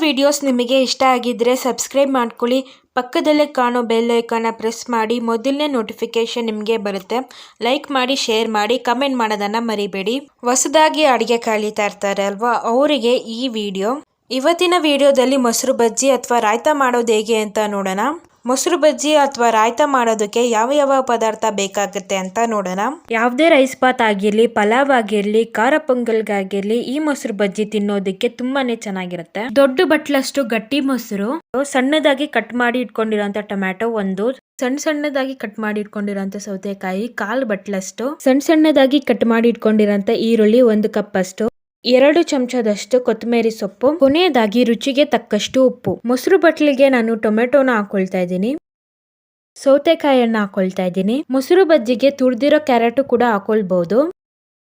Videos ನಿಮಗೆ ಇಷ್ಟ ಆಗಿದ್ರೆ ಸಬ್ಸ್ಕ್ರೈಬ್ ಮಾಡ್ಕೊಳ್ಳಿ, ಪಕ್ಕದಲ್ಲೇ ಕಾಣೋ ಬೆಲ್ ಐಕಾನ್ನ ಪ್ರೆಸ್ ಮಾಡಿ. ಮೊದಲನೇ ನೋಟಿಫಿಕೇಶನ್ ನಿಮಗೆ ಬರುತ್ತೆ. ಲೈಕ್ ಮಾಡಿ, ಶೇರ್ ಮಾಡಿ, ಕಮೆಂಟ್ ಮಾಡೋದನ್ನು ಮರಿಬೇಡಿ. ಹೊಸದಾಗಿ ಅಡುಗೆ ಕಲಿತಾ ಇರ್ತಾರೆ ಅಲ್ವಾ, ಅವರಿಗೆ ಈ ವಿಡಿಯೋ. ಇವತ್ತಿನ ವಿಡಿಯೋದಲ್ಲಿ ಮೊಸರು ಬಜ್ಜಿ ಅಥವಾ ರಾಯ್ತ ಮಾಡೋದು ಹೇಗೆ ಅಂತ ನೋಡೋಣ. ಮೊಸರು ಬಜ್ಜಿ ಅಥವಾ ರಾಯ್ತ ಮಾಡೋದಕ್ಕೆ ಯಾವ ಯಾವ ಪದಾರ್ಥ ಬೇಕಾಗುತ್ತೆ ಅಂತ ನೋಡೋಣ. ಯಾವುದೇ ರೈಸ್ ಬಾತ್ ಆಗಿರ್ಲಿ, ಪಲಾವ್ ಆಗಿರ್ಲಿ, ಖಾರ ಪೊಂಗಲ್ಗಾಗಿರ್ಲಿ ಈ ಮೊಸರು ಬಜ್ಜಿ ತಿನ್ನೋದಕ್ಕೆ ತುಂಬಾನೇ ಚೆನ್ನಾಗಿರುತ್ತೆ. ದೊಡ್ಡ ಬಟ್ಲಷ್ಟು ಗಟ್ಟಿ ಮೊಸರು, ಸಣ್ಣದಾಗಿ ಕಟ್ ಮಾಡಿ ಇಟ್ಕೊಂಡಿರೋಂಥ ಟೊಮ್ಯಾಟೊ ಒಂದು, ಸಣ್ಣದಾಗಿ ಕಟ್ ಮಾಡಿ ಇಟ್ಕೊಂಡಿರೋಂಥ ಸೌತೆಕಾಯಿ 1/4 ಬಟ್ಲಷ್ಟು, ಸಣ್ಣದಾಗಿ ಕಟ್ ಮಾಡಿ ಇಟ್ಕೊಂಡಿರೋಂಥ ಈರುಳ್ಳಿ 1 ಕಪ್ ಅಷ್ಟು, 2 ಚಮಚದಷ್ಟು ಕೊತ್ತಂಬರಿ ಸೊಪ್ಪು, ಕೊನೆಯದಾಗಿ ರುಚಿಗೆ ತಕ್ಕಷ್ಟು ಉಪ್ಪು. ಮೊಸರು ಬಟ್ಲಿಗೆ ನಾನು ಟೊಮೆಟೊನ ಹಾಕೊಳ್ತಾ ಇದ್ದೀನಿ, ಸೌತೆಕಾಯಿಯನ್ನ ಹಾಕೊಳ್ತಾ ಇದ್ದೀನಿ. ಮೊಸರು ಬಜ್ಜಿಗೆ ತುರಿದಿರೋ ಕ್ಯಾರೆಟ್ ಕೂಡ ಹಾಕೊಳ್ಬಹುದು.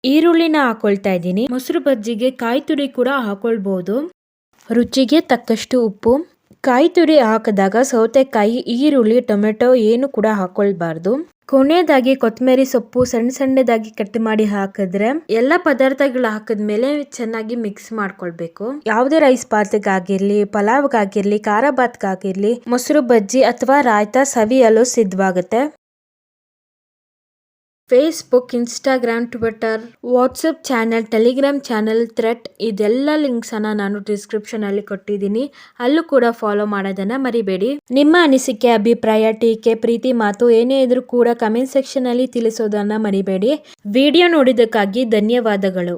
ಈರುಳ್ಳಿನ ಹಾಕೊಳ್ತಾ ಇದ್ದೀನಿ. ಮೊಸರು ಬಜ್ಜಿಗೆ ಕಾಯಿ ತುರಿ ಕೂಡ ಹಾಕೊಳ್ಬಹುದು. ರುಚಿಗೆ ತಕ್ಕಷ್ಟು ಉಪ್ಪು. ಕಾಯಿ ತುರಿ ಹಾಕಿದಾಗ ಸೌತೆಕಾಯಿ, ಈರುಳ್ಳಿ, ಟೊಮೆಟೊ ಏನು ಕೂಡ ಹಾಕೊಳ್ಬಾರ್ದು. ಕೊನೆಯದಾಗಿ ಕೊತ್ತಂಬರಿ ಸೊಪ್ಪು ಸಣ್ಣದಾಗಿ ಕಟ್ ಮಾಡಿ ಹಾಕಿದ್ರೆ ಎಲ್ಲ ಪದಾರ್ಥಗಳು ಹಾಕಿದ್ಮೇಲೆ ಚೆನ್ನಾಗಿ ಮಿಕ್ಸ್ ಮಾಡ್ಕೊಳ್ಬೇಕು. ಯಾವುದೇ ರೈಸ್ ಬಾತ್ಗಾಗಿರ್ಲಿ, ಪಲಾವ್ಗಾಗಿರ್ಲಿ, ಖಾರ ಬಾತ್ಗಾಗಿರ್ಲಿ ಮೊಸರು ಬಜ್ಜಿ ಅಥವಾ ರಾಯ್ತ ಸವಿಯಲು ಸಿದ್ಧವಾಗುತ್ತೆ. Facebook, Instagram, Twitter, WhatsApp channel, Telegram channel, thread ಇದೆಲ್ಲ ಲಿಂಕ್ಸ್ ಅನ್ನ ನಾನು ಡಿಸ್ಕ್ರಿಪ್ಷನ್ ಅಲ್ಲಿ ಕೊಟ್ಟಿದ್ದೀನಿ. ಅಲ್ಲೂ ಕೂಡ ಫಾಲೋ ಮಾಡೋದನ್ನ ಮರಿಬೇಡಿ. ನಿಮ್ಮ ಅನಿಸಿಕೆ, ಅಭಿಪ್ರಾಯ, ಟೀಕೆ, ಪ್ರೀತಿ ಮಾತು ಏನೇ ಇದ್ರೂ ಕೂಡ ಕಮೆಂಟ್ ಸೆಕ್ಷನ್ ಅಲ್ಲಿ ತಿಳಿಸೋದನ್ನ ಮರಿಬೇಡಿ. ವಿಡಿಯೋ ನೋಡಿದ್ದಕ್ಕಾಗಿ ಧನ್ಯವಾದಗಳು.